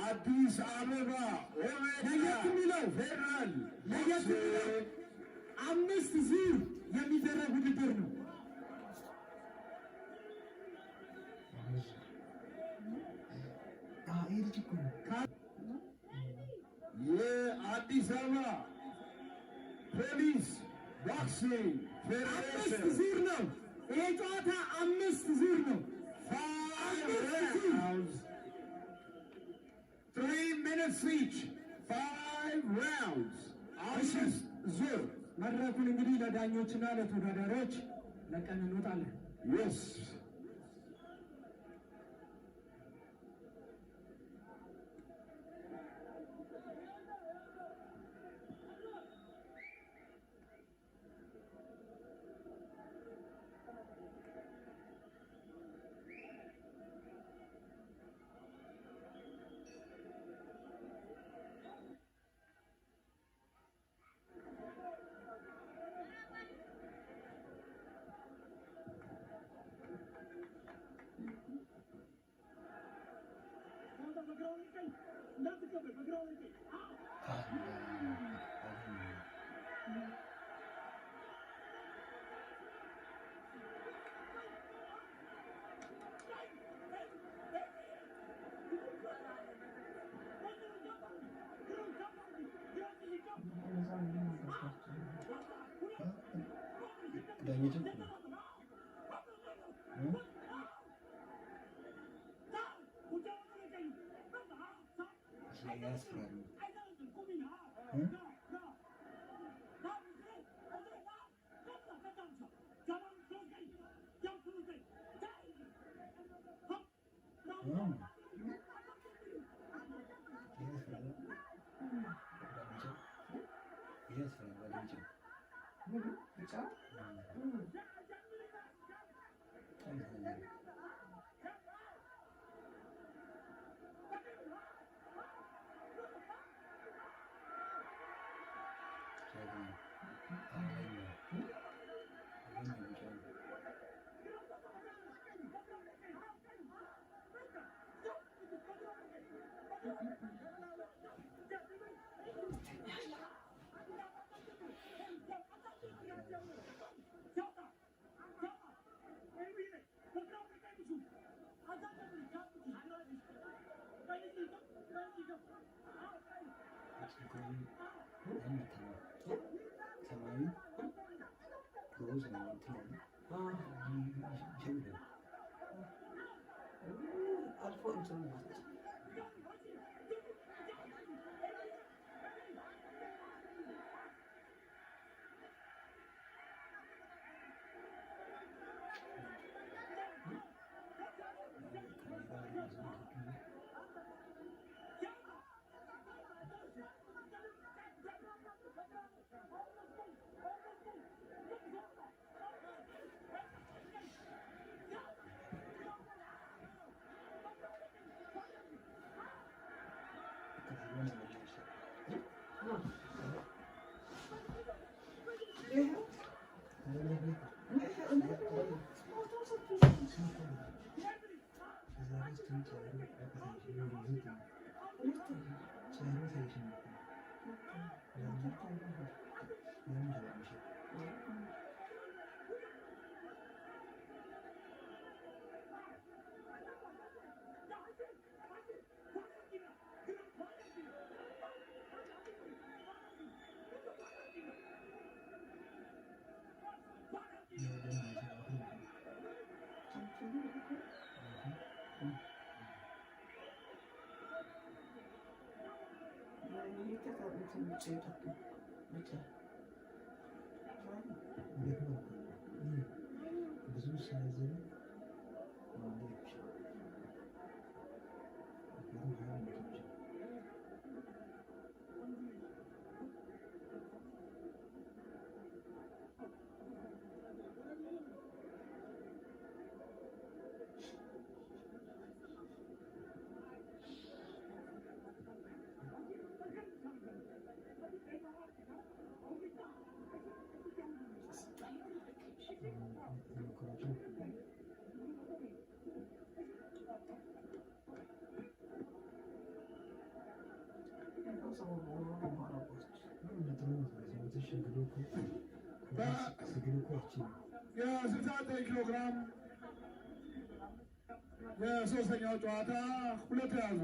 አዲስ አበባ ለየት የሚለው ፌደራል ለየት የሚለው 5 ዙር የሚደረግ ውድድር ነው። የአዲስ አበባ ፖሊስ ቦክሲንግ ፌዴሬሽን 5 ዙር ነው። ይሄ ጨዋታ 5 ዙር ነው። 3 minutes each. 5 rounds. 5 ዙር። መድረኩን እንግዲህ ለዳኞችና ለተወዳዳሪዎች ለቀን እንወጣለን። Yes. የ69 ኪሎ ግራም የሶስተኛው ጨዋታ ሁለት ያዙ።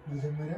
መጀመሪያ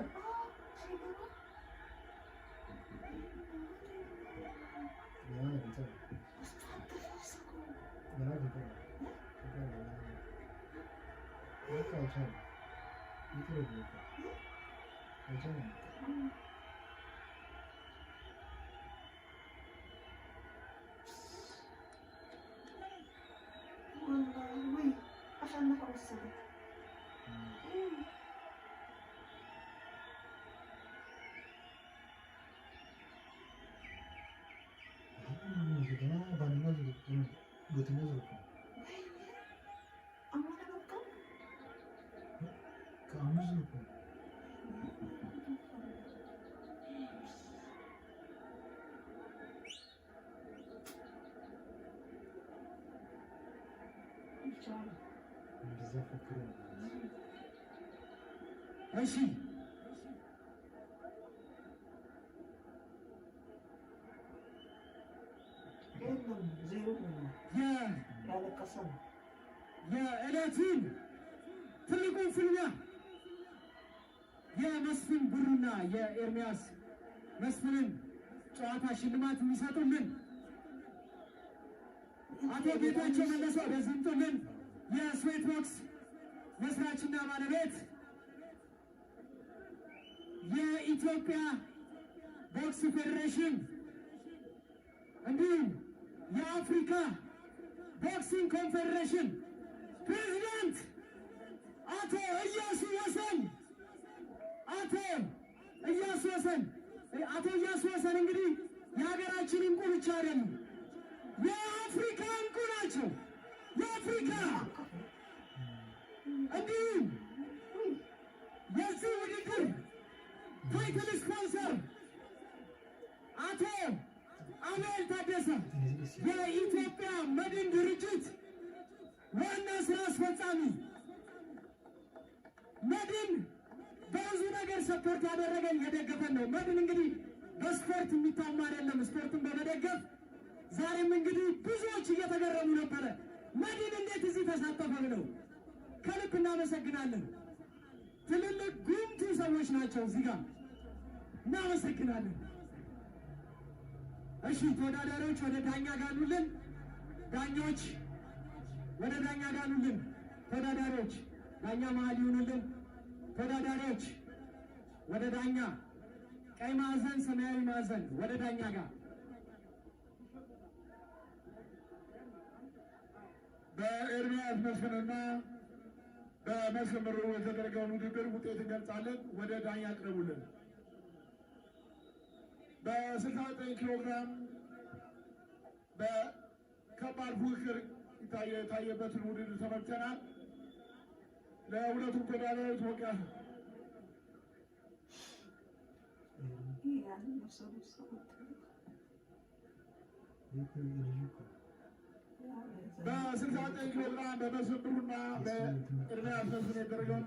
እሺ የዕለቱን ትልቁን ፍልሚያ የመስፍን ብሩና የኤርሚያስ መስፍንን ጨዋታ ሽልማት የሚሰጡልን አቶ ጌታቸው መለሰ በዝንጡልን የስዌት ቦክስ መስራችና ባለቤት የኢትዮጵያ ቦክስ ፌዴሬሽን እንዲሁም የአፍሪካ ቦክሲንግ ኮንፌዴሬሽን ፕሬዚዳንት አቶ ኢያሱ ወሰን አቶ ኢያሱ ወሰን እንግዲህ የሀገራችን እንቁ ብቻ አይደሉም፣ የአፍሪካ እንቁ ናቸው። የአፍሪካ እንዲሁም የዚህ ውድድር ታይትል ስፖንሰር አቶ አቤል ታደሰ የኢትዮጵያ መድን ድርጅት ዋና ስራ አስፈጻሚ። መድን በብዙ ነገር ሰፖርት ያደረገን የደገፈን ነው። መድን እንግዲህ በስፖርት የሚታማ አይደለም፣ ስፖርትን በመደገፍ ዛሬም እንግዲህ ብዙዎች እየተገረሙ ነበረ። መድን እንዴት እዚህ ተሳተፈ ብለው ከልብ እናመሰግናለን። ትልልቅ ጉምቱ ሰዎች ናቸው እዚህ ጋር እናመሰግናለን። እሺ ተወዳዳሪዎች ወደ ዳኛ ጋኑልን። ዳኞች ወደ ዳኛ ጋኑልን። ተወዳዳሪዎች ዳኛ መሀል ይሁኑልን። ተወዳዳሪዎች ወደ ዳኛ፣ ቀይ ማዕዘን፣ ሰማያዊ ማዕዘን ወደ ዳኛ ጋር። በኤርሚያስ መስፍንና በመስፍን ብሩ የተደረገውን ውድድር ውጤት እንገልጻለን። ወደ ዳኛ አቅርቡልን። በ69 ኪሎ ግራም በከባድ ፉክክር የታየበትን ውድድር ተመልክተናል። ለሁለቱም ተወዳዳሪዎች ሞቅ ያለ በ69 ኪሎ ግራም በመስብሩና በኤርምያስ መስፍን የተደረገውን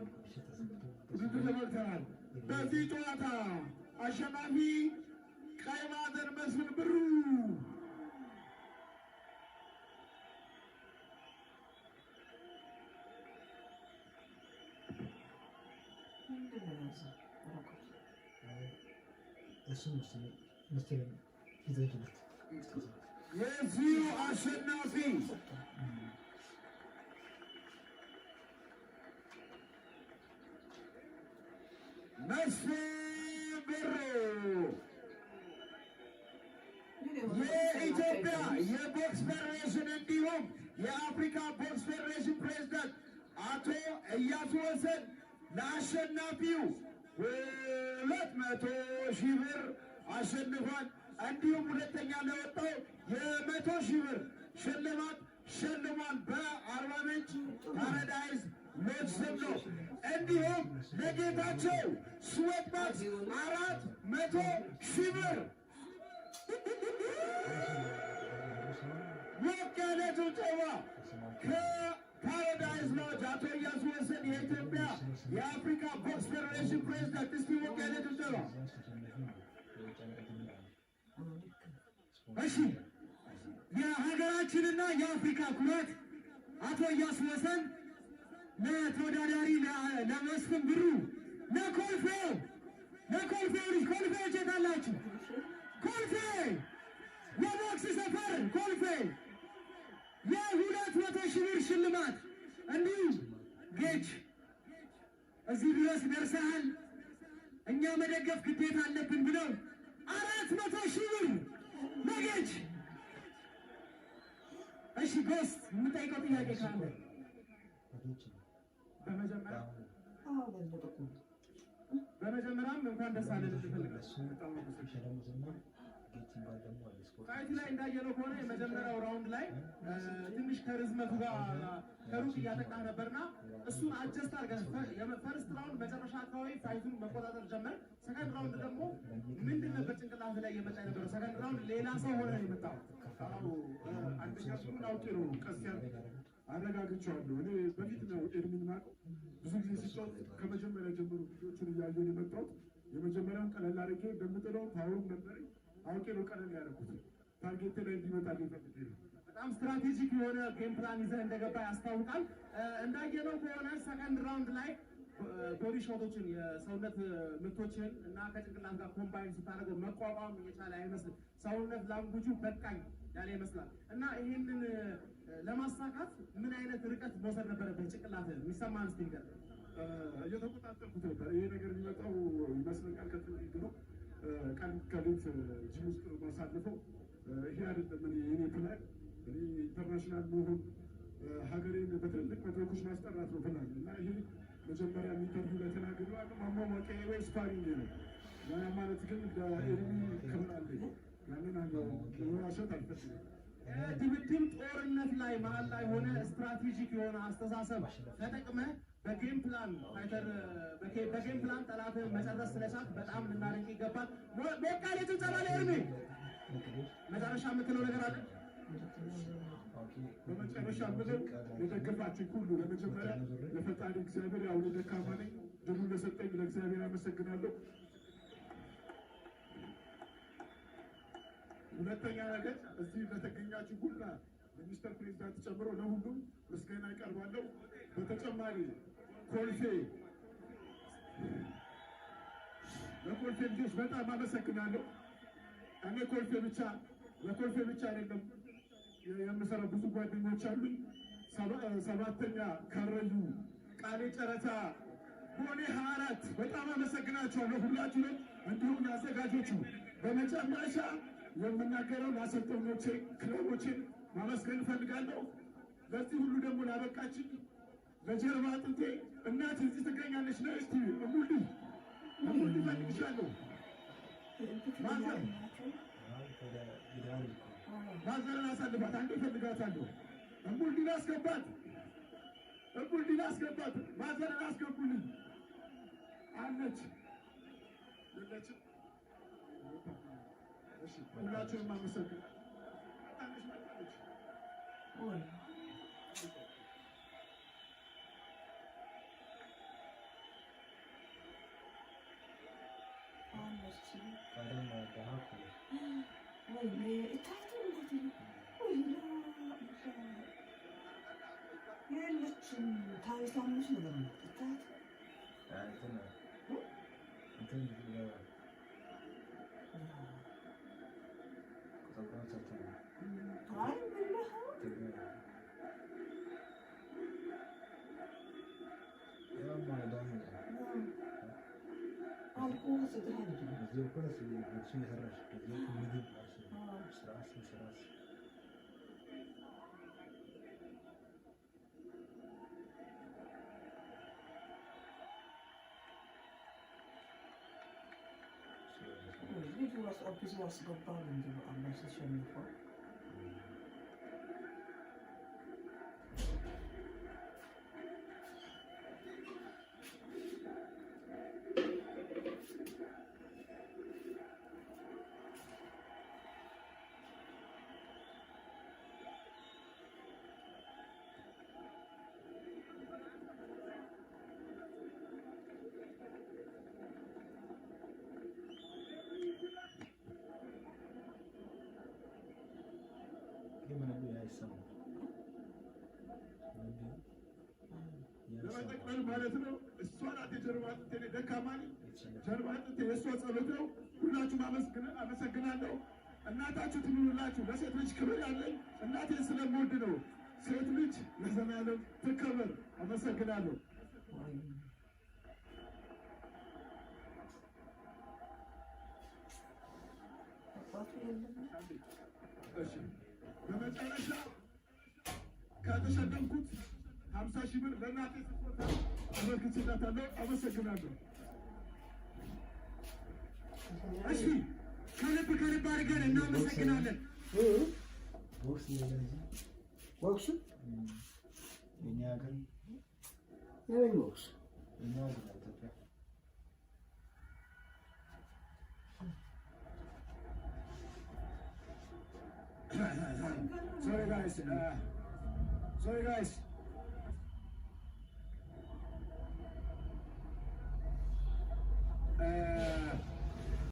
ውድድር ተመልክተናል። በዚህ ጨዋታ አሸናፊ ቀይ ማዕዘን መስፍን ብሩ፣ የዚሁ አሸናፊ መስፍን ብሩ የኢትዮጵያ የቦክስ ፌዴሬሽን እንዲሁም የአፍሪካ ቦክስ ፌዴሬሽን ፕሬዝዳንት አቶ እያሱ ወሰን ለአሸናፊው 200,000 ብር አሸንፏል። እንዲሁም ሁለተኛ ለወጣው 100,000 ብር ሽልማት ሸልሟል። በአርባ ምንጭ ፓራዳይዝ ሎጅ ስም ነው። እንዲሁም ለጌታቸው ስወጥባት 400,000 ብር ሞቅ ያለ ጭብጨባ ከፓራዳይዝ ሎጅ አቶ እያሱ ወሰን የኢትዮጵያ የአፍሪካ ቦክስ ፌዴሬሽን ፕሬዝዳንት። እስቲ ሞቅ ያለ ጭብጨባ። እሺ፣ የሀገራችንና የአፍሪካ ኩራት አቶ እያሱ ወሰን ለተወዳዳሪ ለመስፍን ብሩ ለኮልፌው ልጅ ኮልፌዎች የት አላችሁ? ኮልፌ የቦክስ ሰፈር ኮልፌ የ200,000 ብር ሽልማት እንዲሁ ጌች እዚህ ድረስ ደርሰሃል፣ እኛ መደገፍ ግዴታ አለብን ብለው 400,000 ብር ለጌች። እሺ ጎስት የምጠይቀው ጥያቄ ካለ በመጀመሪያም እንኳን ደስ አለን እንፈልጋለን። ቃይቱ ላይ እንዳየነው ከሆነ የመጀመሪያው ራውንድ ላይ ትንሽ ከርዝመቱ ጋር ከሩቅ እያጠቃ ነበርና እሱን አጀስት አድርገን ፈርስት ራውንድ መጨረሻ አካባቢ ፋይቱን መቆጣጠር ጀመር። ሰከንድ ራውንድ ደግሞ ምንድን ነበር ጭንቅላት ላይ እየመጣ የነበረው? ሰከንድ ራውንድ ሌላ ሰው ሆነ የመጣው። አንደኛ ሱን አውቄ ነው ቀስ ያለ አረጋግጬዋለሁ። እኔ በፊት ነው ኤርሚን ማቀው ብዙ ጊዜ ሲጫወት ከመጀመሪያ ጀምሮ ቪዲዮቹን እያየሁ የመጣሁት። የመጀመሪያውን ቀለል አድርጌ እንደምጥለው ፓወሩም ነበረኝ አውቄ ነው ቀለል ያደረኩት። ታርጌት ላይ እንዲመጣ ፈልጌ ነው። በጣም ስትራቴጂክ የሆነ ጌም ፕላን ይዘህ እንደገባ ያስታውቃል። እንዳየነው ከሆነ ሰከንድ ራውንድ ላይ ቦዲ ሾቶችን የሰውነት ምቶችን እና ከጭንቅላት ጋር ኮምባይን ስታደርገው መቋቋም የቻለ አይመስልም። ሰውነት ላንጉጁ በቃኝ ያለ ይመስላል እና ይህንን ለማሳካት ምን አይነት ርቀት መውሰድ ነበረበት? ጭንቅላት የሚሰማን እስቲ ንገር። እየተቆጣጠርኩት ነበር። ይሄ ነገር የሚመጣው ይመስለኛል ከትውልድ ነው። ቀን ከሌት ጂም ውስጥ ማሳልፈው ይሄ አይደለም የኔ ፕላን። እኔ ኢንተርናሽናል መሆን ሀገሬን በትልቅ መድረኮች ማስጠራት ነው ፕላን እና ይሄ መጀመሪያ ኢንተርቪው ላይ ተናግሬዋለሁ። ማሟሟቂያ ወይ ስፓሪንግ ነው ያ ማለት ግን ለኤርሚ ክብር አለኝ። ያንን ለመዋሸት አልፈልግም። ድብድብ ጦርነት ላይ መሀል ላይ ሆነ ስትራቴጂክ የሆነ አስተሳሰብ ተጠቅመህ በጌም ፕላን ፋይተር በጌም ፕላን ጠላትን መጨረስ ስለቻልክ በጣም ልናደንቅ ይገባል። ሞቃሌ ጭብጨባ ለኤርሚ። መጨረሻ የምትለው ነገር አለ? በመጨረሻ ምድር የደገፋችሁ ሁሉ ለመጀመሪያ ለፈጣሪ እግዚአብሔር ያው ደካማ ነኝ ድሉን ለሰጠኝ ለእግዚአብሔር አመሰግናለሁ። ሁለተኛ ነገር እዚህ ለተገኛችሁ ሁላ ሚኒስተር ፕሬዝዳንት ጨምሮ ለሁሉም ምስጋና ይቀርባለሁ። በተጨማሪ ኮልፌ ለኮልፌ ልጆች በጣም አመሰግናለሁ። እኔ ለኮልፌ ብቻ አይደለም የምሰራው፣ ብዙ ጓደኞች አሉኝ። ሰባተኛ ከረዩ ቃሌ ጨረታ ቦሌ 24 በጣም አመሰግናቸዋለሁ ሁላችሁንም፣ እንዲሁም ያዘጋጆቹ። በመጨረሻ የምናገረው ለአሰልጣኞቼ ክለቦችን ማመስገን እፈልጋለሁ። ለዚህ ሁሉ ደግሞ ላበቃችን ለጀርባ አጥንቴ እናት እዚህ ትገኛለች። ለእስቲ እሙልዲ ፈልግሻለሁ። ማዘርን አሳልፋት አንዴ እፈልጋታለሁ። እሙልዲ ላስገባት እኩል ዲል አስገባት። ማዘርን አስገቡልኝ። አለች የለችም? እሺ ሁላችሁንም አመሰግናለሁ። ብዙ አስገባል እንጂ አላህ ሲሸንፈው ለመጠቅለል ማለት ነው። እሷ ናት የጀርባ አጥንቴ፣ እኔ ደካማ ነኝ። ጀርባ አጥንቴ የእሷ ጸሎት ነው። ሁላችሁም አመሰግናለሁ። እናታችሁ ትኑሩላችሁ። ለሴት ልጅ ክብር ያለኝ እናቴን ስለምወድ ነው። ሴት ልጅ ለዘላለም ትከበር። አመሰግናለሁ። በመጨረሻ ከተሸለምኩት 50,000 ብር ለእናቴ ስጦታ አበርክቼላታለሁ። አመሰግናለሁ። እሺ ከልብ አድርገን እናመሰግናለን። ቦክስ የኛ ሀገር የምን ቦክስ የኛ ሀገር ኢትዮጵያ Sorry guys. Sorry guys.